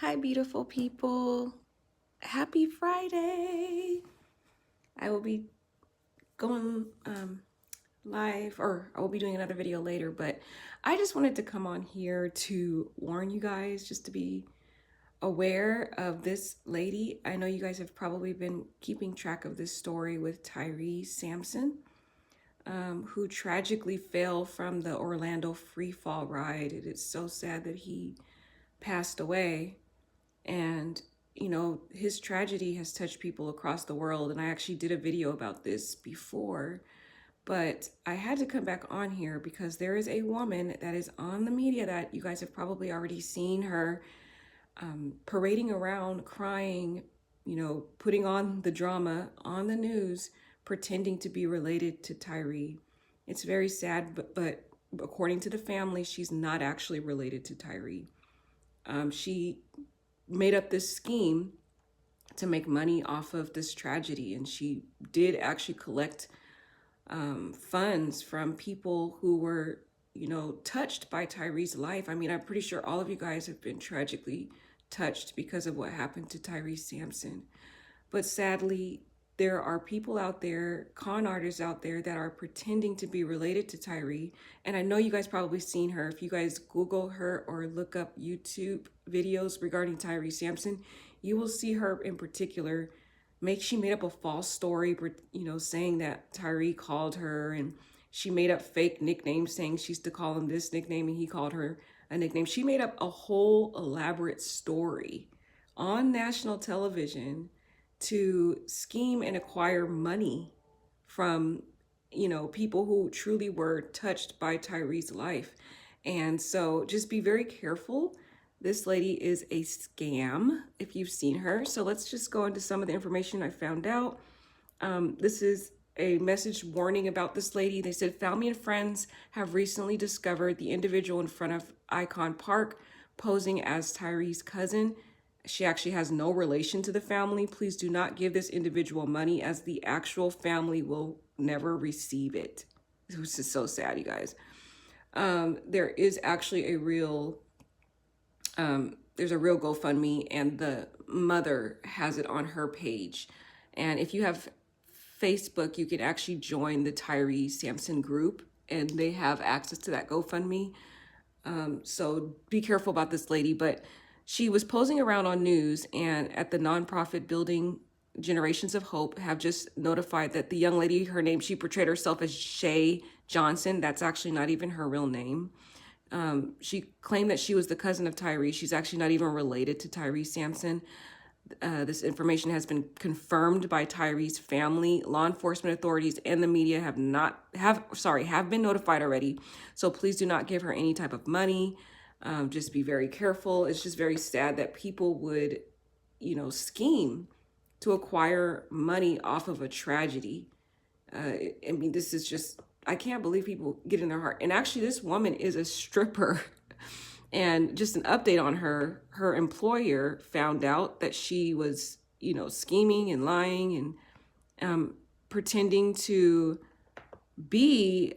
Hi, beautiful people. Happy Friday. I will be going live, or I will be doing another video later, but I just wanted to come on here to warn you guys, just to be aware of this lady. I know you guys have probably been keeping track of this story with Tyre Sampson, who tragically fell from the Orlando free fall ride. It is so sad that he passed away. And, his tragedy has touched people across the world. And I actually did a video about this before, but I had to come back on here because there is a woman that is on the media that you guys have probably already seen her parading around, crying, putting on the drama on the news, pretending to be related to Tyre. It's very sad, but according to the family, she's not actually related to Tyre. She made up this scheme to make money off of this tragedy, and she did actually collect funds from people who were touched by Tyre's life. I mean, I'm pretty sure all of you guys have been tragically touched because of what happened to Tyre Sampson, but sadly there are people out there, con artists out there, that are pretending to be related to Tyre. And I know you guys probably seen her. If you guys Google her or look up YouTube videos regarding Tyre Sampson, you will see her in particular she made up a false story, saying that Tyre called her, and she made up fake nicknames saying she used to call him this nickname and he called her a nickname. She made up a whole elaborate story on national television to scheme and acquire money from, people who truly were touched by Tyre's life. And so just be very careful. This lady is a scam if you've seen her. So let's just go into some of the information I found out. This is a message warning about this lady. They said family and friends have recently discovered the individual in front of Icon Park posing as Tyre's cousin. She actually has no relation to the family. Please do not give this individual money, as the actual family will never receive it. This is so sad, you guys. There is actually there's a real GoFundMe, and the mother has it on her page. And if you have Facebook, you can actually join the Tyre Sampson group, and they have access to that GoFundMe. So be careful about this lady, but she was posing around on news, and at the nonprofit building Generations of Hope have just notified that the young lady, she portrayed herself as Shay Johnson. That's actually not even her real name. She claimed that she was the cousin of Tyre. She's actually not even related to Tyre Sampson. This information has been confirmed by Tyre's family. Law enforcement authorities and the media have been notified already. So please do not give her any type of money. Just be very careful. It's just very sad that people would, scheme to acquire money off of a tragedy. I mean, this is just, I can't believe people get in their heart. And actually, this woman is a stripper. And just an update on her employer found out that she was, scheming and lying and pretending to be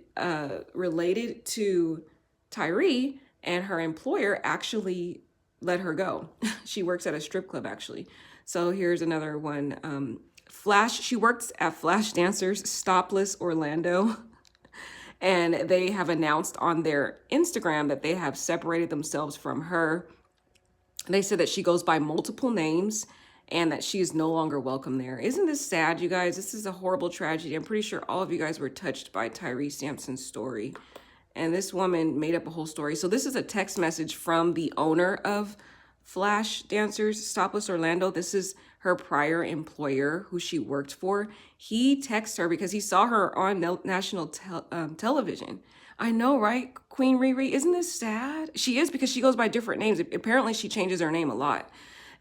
related to Tyre, and her employer actually let her go. She works at a strip club, actually. So here's another one. She works at Flash Dancers Stopless Orlando. And they have announced on their Instagram that they have separated themselves from her. They said that she goes by multiple names and that she is no longer welcome there. Isn't this sad, you guys? This is a horrible tragedy. I'm pretty sure all of you guys were touched by Tyre Sampson's story. And this woman made up a whole story. So this is a text message from the owner of Flash Dancers Stopless Orlando. This is her prior employer who she worked for. He texted her because he saw her on national television. I know, right? Queen Riri, isn't this sad? She is, because she goes by different names. Apparently she changes her name a lot.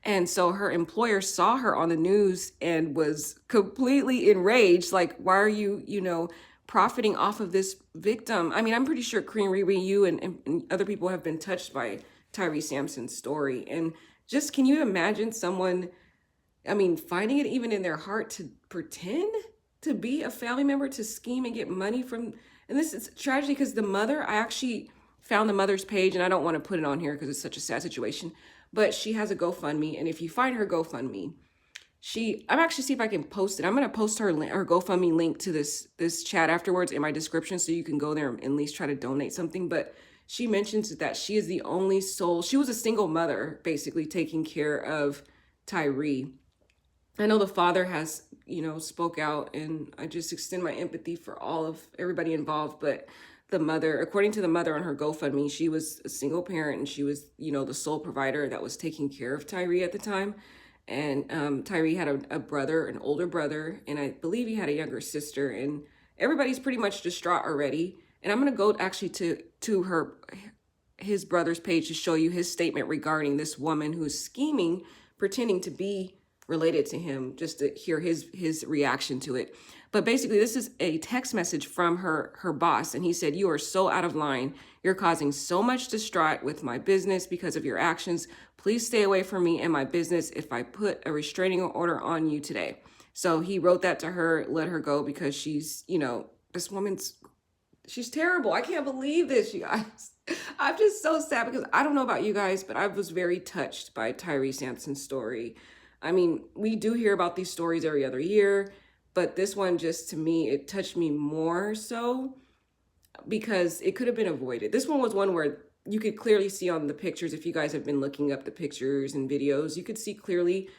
And so her employer saw her on the news and was completely enraged. Like, why are you, profiting off of this victim? I mean, I'm pretty sure Queen Riri, you and other people have been touched by Tyre Sampson's story. And just, can you imagine someone, finding it even in their heart to pretend to be a family member, to scheme and get money from, and this is tragedy because the mother, I actually found the mother's page, and I don't want to put it on here because it's such a sad situation, but she has a GoFundMe. And if you find her GoFundMe, I'm actually see if I can post it. I'm going to post her GoFundMe link to this chat afterwards in my description, so you can go there and at least try to donate something. But she mentions that she is the only soul. She was a single mother, basically taking care of Tyre. I know the father has, spoke out, and I just extend my empathy for everybody involved. But the mother, according to the mother on her GoFundMe, she was a single parent, and she was, the sole provider that was taking care of Tyre at the time. And Tyre had a brother, an older brother, and I believe he had a younger sister, and everybody's pretty much distraught already. And I'm going to go actually to his brother's page to show you his statement regarding this woman who's scheming, pretending to be related to him, just to hear his reaction to it. But basically, this is a text message from her boss, and he said, "You are so out of line. You're causing so much distraught with my business because of your actions. Please stay away from me and my business if I put a restraining order on you today." So he wrote that to her, let her go, because she's, this woman's, she's terrible. I can't believe this, you guys. I'm just so sad, because I don't know about you guys, but I was very touched by Tyre Sampson's story. I mean, we do hear about these stories every other year, but this one, just to me, it touched me more so because it could have been avoided. This one was one where you could clearly see on the pictures, if you guys have been looking up the pictures and videos, you could see clearly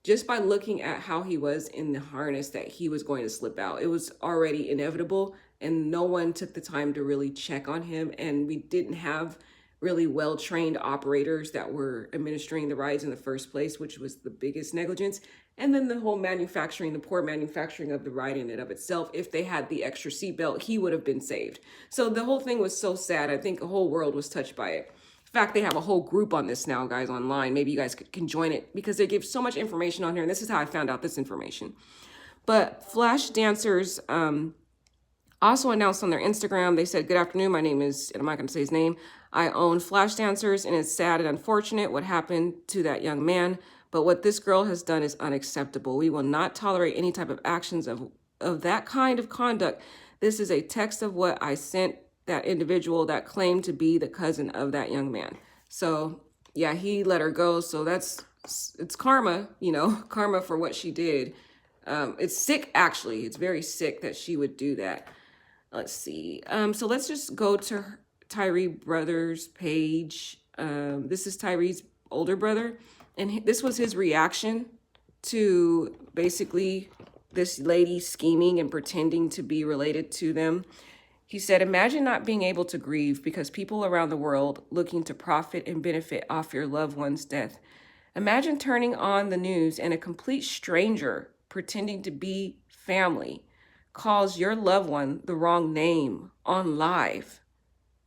just by looking at how he was in the harness that he was going to slip out. It was already inevitable, and no one took the time to really check on him. And we didn't have really well-trained operators that were administering the rides in the first place, which was the biggest negligence. And then the whole manufacturing, the poor manufacturing of the ride in and of itself. If they had the extra seatbelt, he would have been saved. So the whole thing was so sad. I think the whole world was touched by it. In fact, they have a whole group on this now, guys, online. Maybe you guys can join it, because they give so much information on here. And this is how I found out this information. But Flash Dancers also announced on their Instagram, they said, "Good afternoon, my name is," and I'm not going to say his name, "I own Flash Dancers, and it's sad and unfortunate what happened to that young man. But what this girl has done is unacceptable. We will not tolerate any type of actions of that kind of conduct. This is a text of what I sent that individual that claimed to be the cousin of that young man." So yeah, he let her go. So it's karma, karma for what she did. It's sick, actually. It's very sick that she would do that. Let's see. So let's just go to Tyre brother's page. This is Tyre's older brother. And this was his reaction to basically this lady scheming and pretending to be related to them. He said, "Imagine not being able to grieve because people around the world looking to profit and benefit off your loved one's death. Imagine turning on the news and a complete stranger pretending to be family calls your loved one the wrong name on live.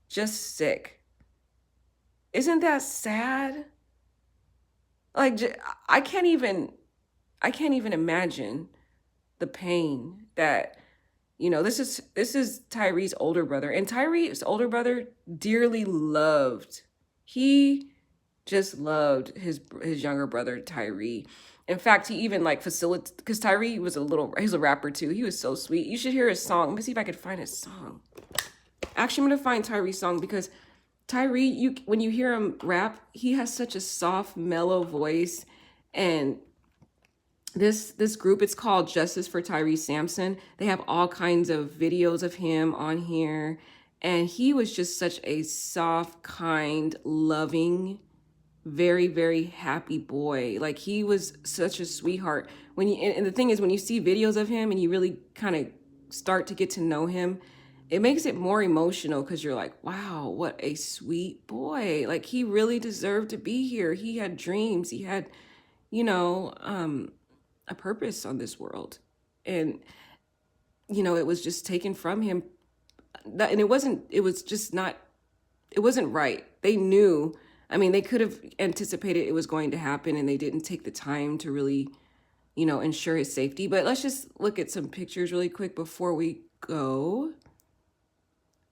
Just sick. Isn't that sad? Like, I can't even imagine the pain that, this is Tyre's older brother, and Tyre's older brother dearly loved. He just loved his younger brother, Tyre. In fact, he even facilitated, because Tyre he's a rapper too. He was so sweet. You should hear his song. Let me see if I could find his song. Actually, I'm going to find Tyre's song, because Tyre, when you hear him rap, he has such a soft, mellow voice. And this group, it's called Justice for Tyre Sampson. They have all kinds of videos of him on here. And he was just such a soft, kind, loving, very, very happy boy. Like, he was such a sweetheart. And the thing is, when you see videos of him and you really kind of start to get to know him, it makes it more emotional, because you're like, wow, what a sweet boy. Like, he really deserved to be here. He had dreams. He had, a purpose on this world. And, it was just taken from him. And it wasn't right. They knew. I mean, they could have anticipated it was going to happen, and they didn't take the time to really, ensure his safety. But let's just look at some pictures really quick before we go.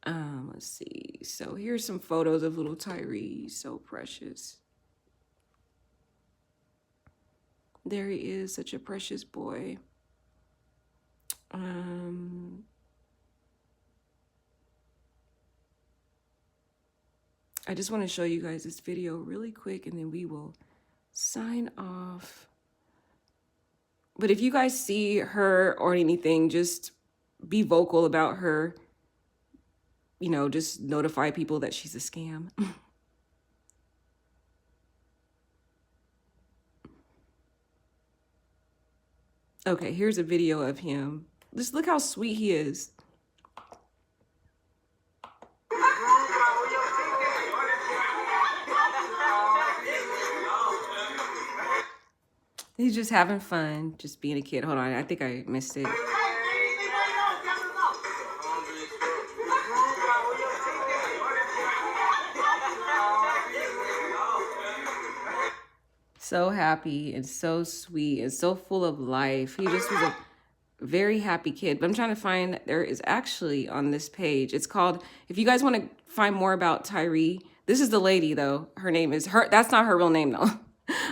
Let's see. So here's some photos of little Tyre. So precious. There he is, such a precious boy. I just want to show you guys this video really quick and then we will sign off. But if you guys see her or anything, just be vocal about her. You know, just notify people that she's a scam. Okay, here's a video of him. Just look how sweet he is. He's just having fun, just being a kid. Hold on, I think I missed it. So happy and so sweet and so full of life. He just was a very happy kid. But I'm trying to find, there is actually on this page, it's called, if you guys want to find more about Tyre, this is the lady though. Her name is her, that's not her real name though.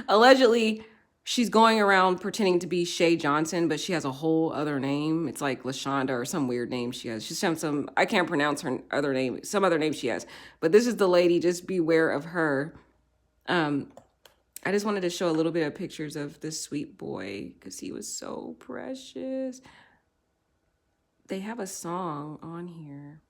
Allegedly, she's going around pretending to be Shay Johnson, but she has a whole other name. It's like Lewishena or some weird name she has. She's some, I can't pronounce her other name, some other name she has. But this is the lady, just beware of her. I just wanted to show a little bit of pictures of this sweet boy because he was so precious. They have a song on here.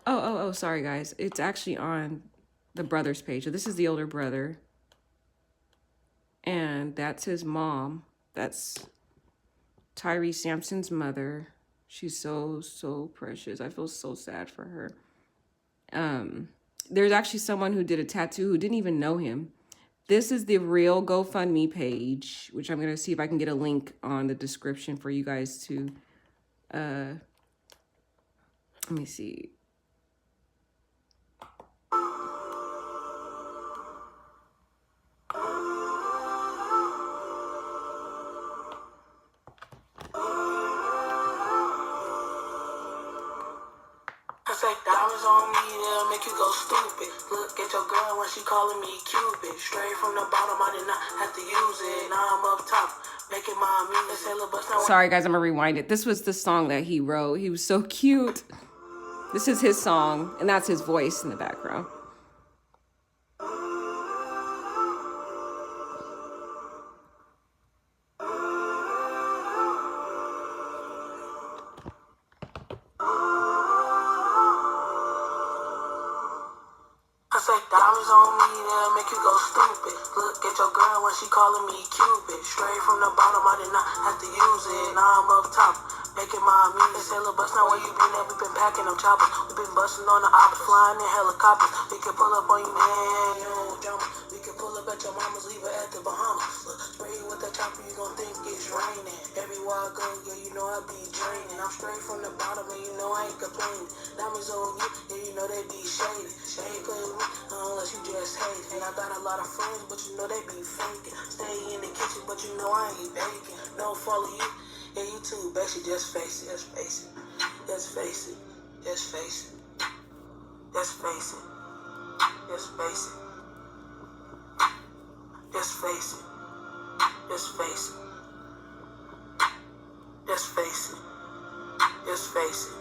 Oh, sorry guys. It's actually on the brother's page. So this is the older brother. And that's his mom. That's Tyre Sampson's mother. She's so precious. I feel so sad for her. There's actually someone who did a tattoo who didn't even know him. This is the real GoFundMe page, which I'm going to see if I can get a link on the description for you guys to, let me see. Diamonds on me, they'll make you go stupid. Look at your girl when she calling me Cupid. Straight from the bottom, I did not have to use it. Now I'm up top, making my music. Sorry guys, I'm gonna rewind it. This was the song that he wrote. He was so cute. This is his song, and that's his voice in the background. Diamonds on me, they'll make you go stupid. Look at your girl when she calling me Cupid. Straight from the bottom, I did not have to use it. Now I'm up top, making my music. Hella bust, now where you been at? We been packing them choppers. We been busting on the ops, flying in helicopters. We can pull up on you, man, you don't drama. We can pull up at your mama's, leave her at the Bahamas. Look, spray you with the chopper, you gon' think it's raining. Everywhere I go, yeah, you know I be draining. I'm straight from the bottom, and you know I ain't complaining. Diamonds on you, yeah, you know they be shady. Shade play with me, unless you just hate. And I got a lot of friends, but you know they be faking. Stay in the kitchen, but you know I ain't baking. Don't follow you, yeah, you too basic. Just face it, just face it, just face it, just face it, just face it, just face it, just face it, just face it, just face it, just face it.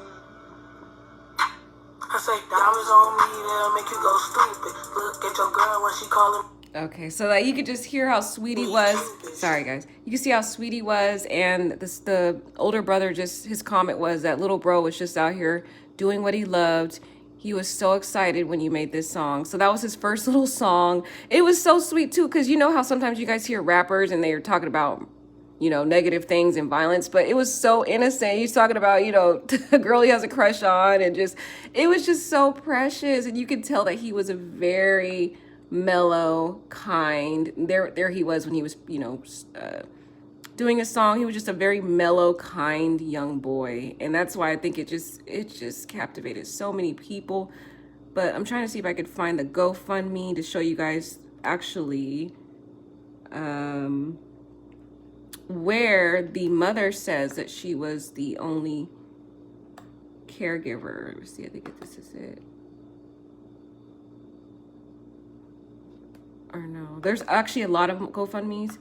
I say diamonds on me, they'll make you go stupid. Look at your girl when she calling. Okay, so that you could just hear how sweet he was. Sorry guys, you can see how sweet he was, and the older brother, just his comment was that little bro was just out here doing what he loved. He was so excited when you made this song. So that was his first little song. It was so sweet too, because you know how sometimes you guys hear rappers and they're talking about, you know, negative things and violence, but it was so innocent. He's talking about, you know, a girl he has a crush on, and just, it was just so precious. And you could tell that he was a very mellow, kind, there he was when he was, you know, doing a song. He was just a very mellow, kind young boy. And that's why I think it just captivated so many people. But I'm trying to see if I could find the GoFundMe to show you guys actually, where the mother says that she was the only caregiver. Let me see, I think this is it. Or no, there's actually a lot of GoFundMes,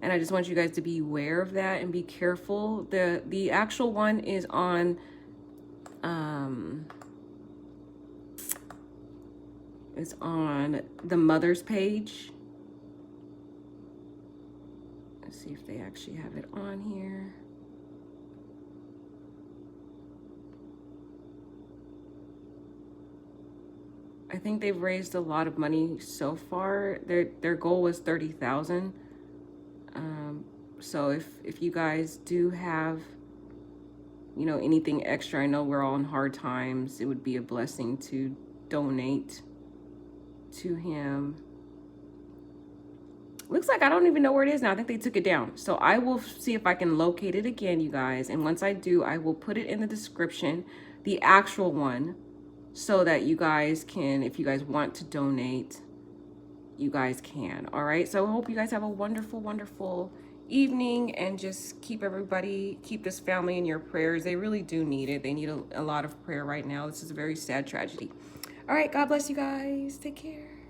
And I just want you guys to be aware of that and be careful. The actual one is on the mother's page. Let's see if they actually have it on here. I think they've raised a lot of money so far. Their goal was 30,000. So if you guys do have, you know, anything extra, I know we're all in hard times, it would be a blessing to donate to him. Looks like I don't even know where it is now. I think they took it down. So I will see if I can locate it again, you guys. And once I do, I will put it in the description, the actual one, so that you guys can, if you guys want to donate, you guys can. All right. So I hope you guys have a wonderful, wonderful evening, and just keep this family in your prayers. They really do need it. They need a lot of prayer right now. This is a very sad tragedy. All right. God bless you guys. Take care.